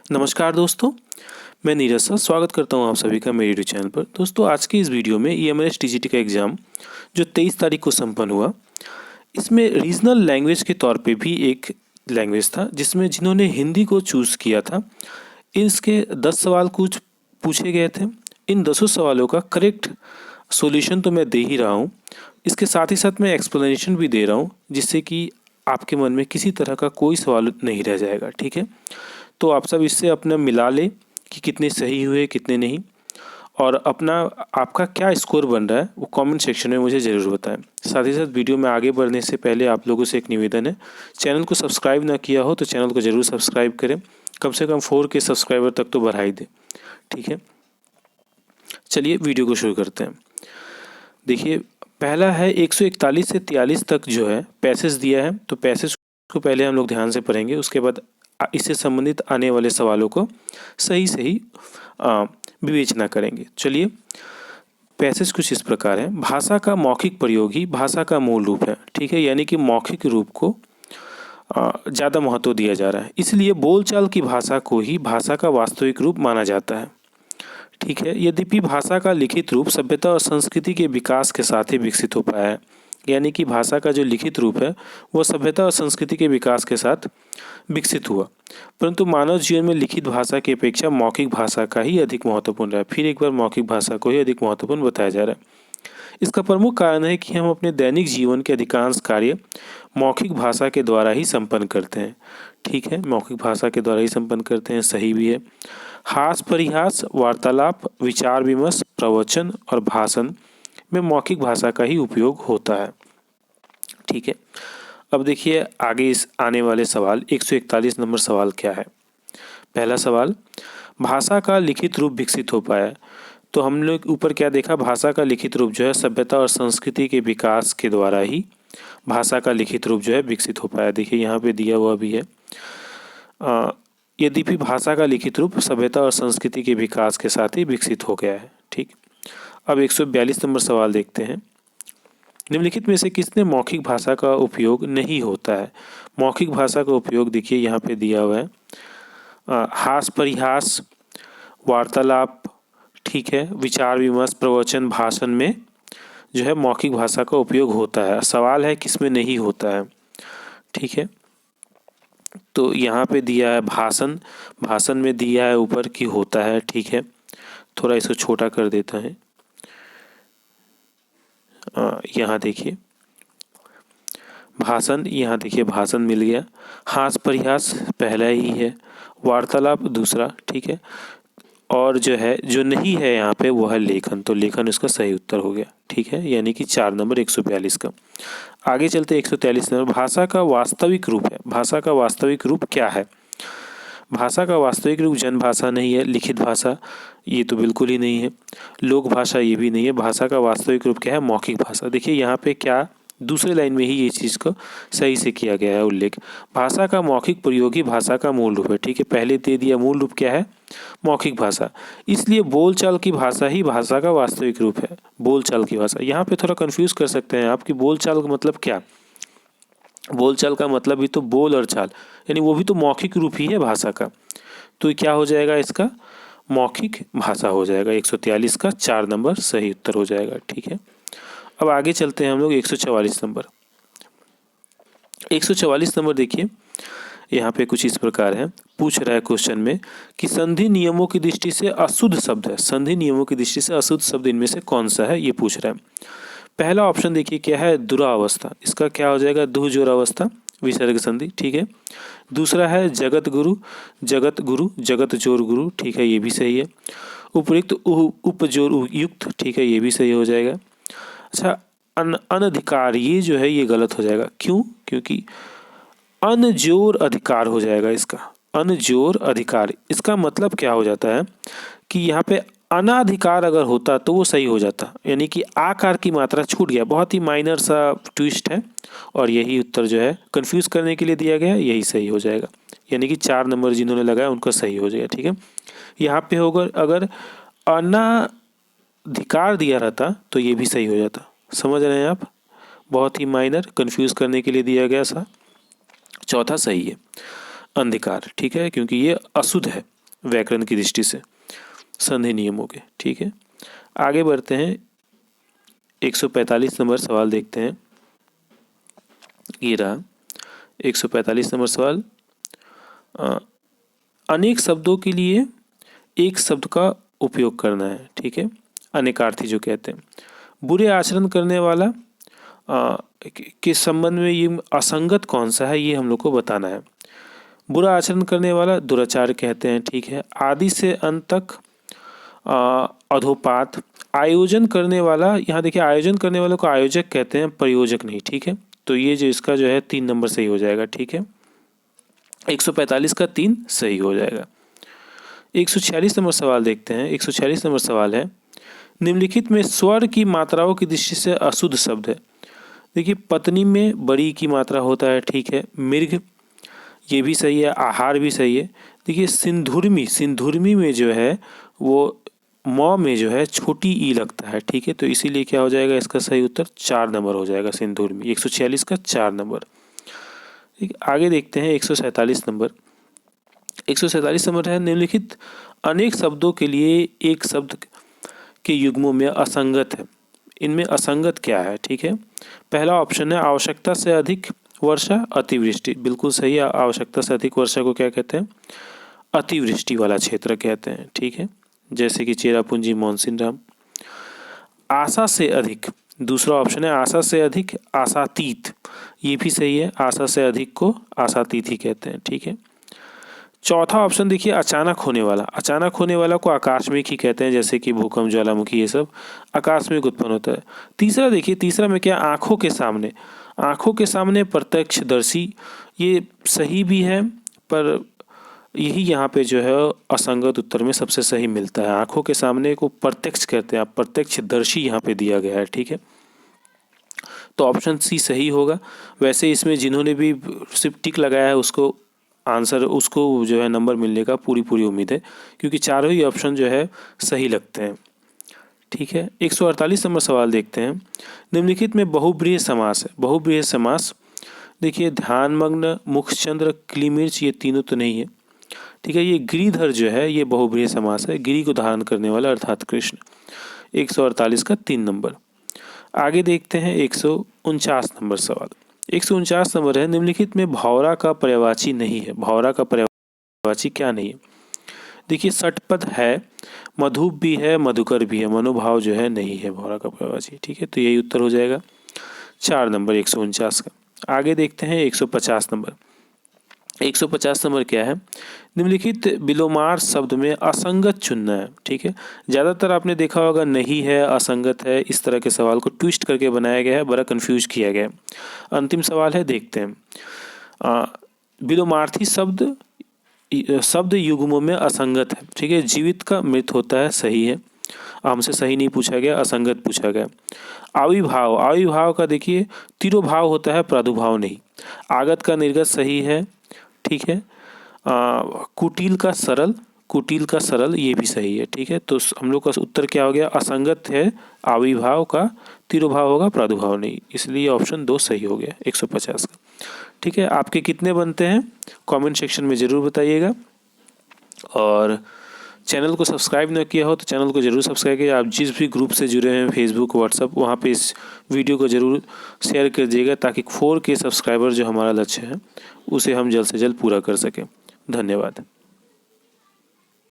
नमस्कार दोस्तों, मैं नीरज सर स्वागत करता हूं आप सभी का मेरे यूट्यूब चैनल पर। दोस्तों, आज की इस वीडियो में ईएमएस टीजीटी का एग्ज़ाम जो 23 तारीख को संपन्न हुआ, इसमें रीजनल लैंग्वेज के तौर पे भी एक लैंग्वेज था जिसमें जिन्होंने हिंदी को चूज़ किया था, इसके 10 सवाल कुछ पूछे गए थे। इन 10 सवालों का करेक्ट सॉल्यूशन तो मैं दे ही रहा हूँ, इसके साथ ही साथ मैं एक्सप्लेनेशन भी दे रहा हूँ, जिससे कि आपके मन में किसी तरह का कोई सवाल नहीं रह जाएगा। ठीक है, तो आप सब इससे अपना मिला लें कि कितने सही हुए कितने नहीं, और अपना आपका क्या स्कोर बन रहा है वो कमेंट सेक्शन में मुझे ज़रूर बताएं। साथ ही साथ वीडियो में आगे बढ़ने से पहले आप लोगों से एक निवेदन है, चैनल को सब्सक्राइब ना किया हो तो चैनल को ज़रूर सब्सक्राइब करें, कम से कम 4 के सब्सक्राइबर तक तो बढ़ा ही दें। ठीक है, चलिए वीडियो को शुरू करते हैं। देखिए, पहला है 141 से 43 तक जो है पैसेज दिया है, तो पैसेज को पहले हम लोग ध्यान से पढ़ेंगे, उसके बाद इससे संबंधित आने वाले सवालों को सही सही विवेचना करेंगे। चलिए, पैसेज कुछ इस प्रकार है। भाषा का मौखिक प्रयोग ही भाषा का मूल रूप है। ठीक है, यानी कि मौखिक रूप को ज़्यादा महत्व दिया जा रहा है, इसलिए बोलचाल की भाषा को ही भाषा का वास्तविक रूप माना जाता है। ठीक है, यद्यपि भाषा का लिखित रूप सभ्यता और संस्कृति के विकास के साथ ही विकसित हो पाया है, यानी कि भाषा का जो लिखित रूप है वह सभ्यता और संस्कृति के विकास के साथ विकसित हुआ, परंतु मानव जीवन में लिखित भाषा की अपेक्षा मौखिक भाषा का ही अधिक महत्वपूर्ण है। फिर एक बार मौखिक भाषा को ही अधिक महत्वपूर्ण बताया जा रहा है। इसका प्रमुख कारण है कि हम अपने दैनिक जीवन के अधिकांश कार्य मौखिक भाषा के द्वारा ही संपन्न करते हैं। ठीक है, मौखिक भाषा के द्वारा ही संपन्न करते हैं, सही भी है। हास परिहास, वार्तालाप, विचार विमर्श, प्रवचन और भाषण में मौखिक भाषा का ही उपयोग होता है। ठीक है, अब देखिए आगे इस आने वाले सवाल 141 नंबर सवाल क्या है। पहला सवाल, भाषा का लिखित रूप विकसित हो पाया। तो हम लोग ऊपर क्या देखा, भाषा का लिखित रूप जो है सभ्यता और संस्कृति के विकास के द्वारा ही भाषा का लिखित रूप जो है विकसित हो पाया। देखिए यहाँ पे दिया हुआ भी है, यद्यपि भाषा का लिखित रूप सभ्यता और संस्कृति के विकास के साथ ही विकसित हो गया है। ठीक, अब 142 नंबर सवाल देखते हैं। निम्नलिखित में से किसने मौखिक भाषा का उपयोग नहीं होता है। मौखिक भाषा का उपयोग देखिए यहाँ पे दिया हुआ है, हास परिहास, वार्तालाप, ठीक है, विचार विमर्श, प्रवचन, भाषण में जो है मौखिक भाषा का उपयोग होता है। सवाल है किसमें नहीं होता है। ठीक है, तो यहाँ पे दिया है भाषण, भाषण में दिया है ऊपर कि होता है। ठीक है, थोड़ा इसको छोटा कर देता है। यहाँ देखिए भाषण, यहाँ देखिए भाषण मिल गया। हास परिहास पहला ही है, वार्तालाप दूसरा। ठीक है, और जो है जो नहीं है यहाँ पे वो है लेखन, तो लेखन इसका सही उत्तर हो गया। ठीक है, यानी कि 4 नंबर 142 का। आगे चलते 143 नंबर, भाषा का वास्तविक रूप है। भाषा का वास्तविक रूप क्या है। भाषा का वास्तविक रूप जन भाषा नहीं है, लिखित भाषा ये तो बिल्कुल ही नहीं है, लोक भाषा ये भी नहीं है। भाषा का वास्तविक रूप क्या है, मौखिक भाषा। देखिए यहाँ पे क्या दूसरे लाइन में ही ये चीज़ को सही से किया गया है उल्लेख। भाषा का मौखिक प्रयोग ही भाषा का मूल रूप है। ठीक है, पहले दे दिया मूल रूप क्या है, मौखिक भाषा, इसलिए बोलचाल की भाषा ही भाषा का वास्तविक रूप है। बोलचाल की भाषा, यहाँ पे थोड़ा कंफ्यूज कर सकते हैं आप कि बोलचाल का मतलब क्या। बोलचाल का मतलब भी तो बोल और चाल, यानी वो भी तो मौखिक रूप ही है भाषा का, तो क्या हो जाएगा इसका मौखिक भाषा हो जाएगा। 143 का 4 नंबर सही उत्तर हो जाएगा। ठीक है, अब आगे चलते हैं हम लोग 144 नंबर। 144 नंबर देखिए यहाँ पे कुछ इस प्रकार है, पूछ रहा है क्वेश्चन में कि संधि नियमों की दृष्टि से अशुद्ध शब्द है, संधि नियमों की दृष्टि से अशुद्ध शब्द इनमें से कौन सा है, ये पूछ रहा है। पहला ऑप्शन देखिए क्या है, दुरावस्था, इसका क्या हो जाएगा, दुह जोरावस्था विसर्ग संधि। ठीक है, दूसरा है जगत गुरु, जगत गुरु, जगत जोर गुरु। ठीक है, ये भी सही है। उपयुक्त, उपजोर युक्त। ठीक है, ये भी सही हो जाएगा। अच्छा, अनधिकार ये जो है ये गलत हो जाएगा, क्यों, क्योंकि अनजोर अधिकार हो जाएगा इसका, अनजोर अधिकार। इसका मतलब क्या हो जाता है कि यहाँ पे अनाधिकार अगर होता तो वो सही हो जाता, यानी कि आकार की मात्रा छूट गया। बहुत ही माइनर सा ट्विस्ट है, और यही उत्तर जो है कंफ्यूज करने के लिए दिया गया है, यही सही हो जाएगा। यानी कि 4 नंबर जिन्होंने लगाया उनका सही हो जाएगा। ठीक है, यहाँ पे होगा अगर अनाधिकार दिया रहता तो ये भी सही हो जाता। समझ रहे हैं आप, बहुत ही माइनर कंफ्यूज करने के लिए दिया गया सा। चौथा सही है, अंधकार। ठीक है, क्योंकि ये अशुद्ध है, व्याकरण की दृष्टि से संधि नियमों के। ठीक है, आगे बढ़ते हैं। 145 नंबर सवाल देखते हैं। ये रहा 145 नंबर सवाल। अनेक शब्दों के लिए एक शब्द का उपयोग करना है। ठीक है, अनेकार्थी जो कहते हैं। बुरे आचरण करने वाला के संबंध में ये असंगत कौन सा है, ये हम लोग को बताना है। बुरा आचरण करने वाला दुराचार कहते हैं। ठीक है, आदि से अंत तक अधोपात। आयोजन करने वाला, यहाँ देखिए आयोजन करने वालों को आयोजक कहते हैं, प्रयोजक नहीं। ठीक है, तो ये जो इसका जो है 3 नंबर सही हो जाएगा। ठीक है, 145 का 3 सही हो जाएगा। 146 नंबर सवाल देखते हैं। 146 नंबर सवाल है, निम्नलिखित में स्वर की मात्राओं की दृष्टि से अशुद्ध शब्द है। देखिए पत्नी में बड़ी की मात्रा होता है। ठीक है, मृग ये भी सही है, आहार भी सही है। देखिए सिंधुर्मी में जो है वो म में जो है छोटी ई लगता है। ठीक है, तो इसीलिए क्या हो जाएगा, इसका सही उत्तर 4 नंबर हो जाएगा, सिंधुर्मी। 146 का 4 नंबर। ठीक, आगे देखते हैं 147 नंबर। 147 नंबर है, निम्नलिखित अनेक शब्दों के लिए एक शब्द के युग्मों में असंगत है। इनमें असंगत क्या है? ठीक है, पहला ऑप्शन है आवश्यकता से अधिक वर्षा, अतिवृष्टि। बिल्कुल सही है, आवश्यकता से अधिक वर्षा को क्या कहते हैं? अतिवृष्टि वाला क्षेत्र कहते हैं। ठीक है, जैसे कि चेरापूंजी, मानसीन। आशा से अधिक, दूसरा ऑप्शन है आशा से अधिक आशातीत, ये भी सही है, आशा से अधिक को आशातीत ही कहते हैं। ठीक है, चौथा ऑप्शन देखिए अचानक होने वाला। अचानक होने वाला को आकस्मिक ही कहते हैं, जैसे कि भूकंप, ज्वालामुखी, ये सब आकस्मिक उत्पन्न होता है। तीसरा देखिए, तीसरा में क्या, आंखों के सामने। आंखों के सामने प्रत्यक्षदर्शी, ये सही भी है, पर यही यहाँ पे जो है असंगत उत्तर में सबसे सही मिलता है। आंखों के सामने को प्रत्यक्ष कहते हैं, प्रत्यक्षदर्शी यहाँ पे दिया गया है। ठीक है, तो ऑप्शन सी सही होगा। वैसे इसमें जिन्होंने भी सिर्फ टिक लगाया है उसको आंसर, उसको जो है नंबर मिलने का पूरी उम्मीद है, क्योंकि चारों ही ऑप्शन जो है सही लगते हैं। ठीक है, 148 नंबर सवाल देखते हैं। निम्नलिखित में बहुब्रीहि समास है। बहुब्रीहि समास देखिए ध्यानमग्न, मुखचंद्र, क्लीमिर्च, ये तीनों तो नहीं है। ठीक है, ये गिरिधर जो है ये बहुब्रीहि समास है, गिरी को धारण करने वाला अर्थात कृष्ण। 148 का 3 नंबर। आगे देखते हैं 149 नंबर सवाल। 149 नंबर है, निम्नलिखित में भौरा का पर्यायवाची नहीं है। भौरा का पर्यायवाची क्या नहीं है? देखिए षटपद है, मधुप भी है, मधुकर भी है, मनोभाव जो है नहीं है भौरा का पर्यायवाची। ठीक है, तो यही उत्तर हो जाएगा 4 नंबर 149 का। आगे देखते हैं 150 नंबर। 150 नंबर क्या है, निम्नलिखित विलोमार शब्द में असंगत चुनना है। ठीक है, ज़्यादातर आपने देखा होगा नहीं है, असंगत है, इस तरह के सवाल को ट्विस्ट करके बनाया गया है, बड़ा कंफ्यूज किया गया है। अंतिम सवाल है, देखते हैं। विलोमार्थी शब्द युग्मों में असंगत है। ठीक है, जीवित का मृत होता है, सही है, हमसे सही नहीं पूछा गया, असंगत पूछा गया। आविर्भाव, आविर्भाव का देखिए तिरोभाव होता है, प्रादुर्भाव नहीं। आगत का निर्गत सही है। ठीक है, कुटिल का सरल, कुटिल का सरल ये भी सही है। ठीक है, तो हम लोग का उत्तर क्या हो गया, असंगत है, आविर्भाव का तिरोभाव होगा, प्रादुर्भाव नहीं, इसलिए ऑप्शन 2 सही हो गया 150 का। ठीक है, आपके कितने बनते हैं कमेंट सेक्शन में ज़रूर बताइएगा, और चैनल को सब्सक्राइब न किया हो तो चैनल को ज़रूर सब्सक्राइब कीजिए। आप जिस भी ग्रुप से जुड़े हैं, फेसबुक, व्हाट्सअप, वहाँ पे इस वीडियो को ज़रूर शेयर कर दीजिएगा, ताकि 4K सब्सक्राइबर जो हमारा लक्ष्य है उसे हम जल्द से जल्द पूरा कर सकें। धन्यवाद।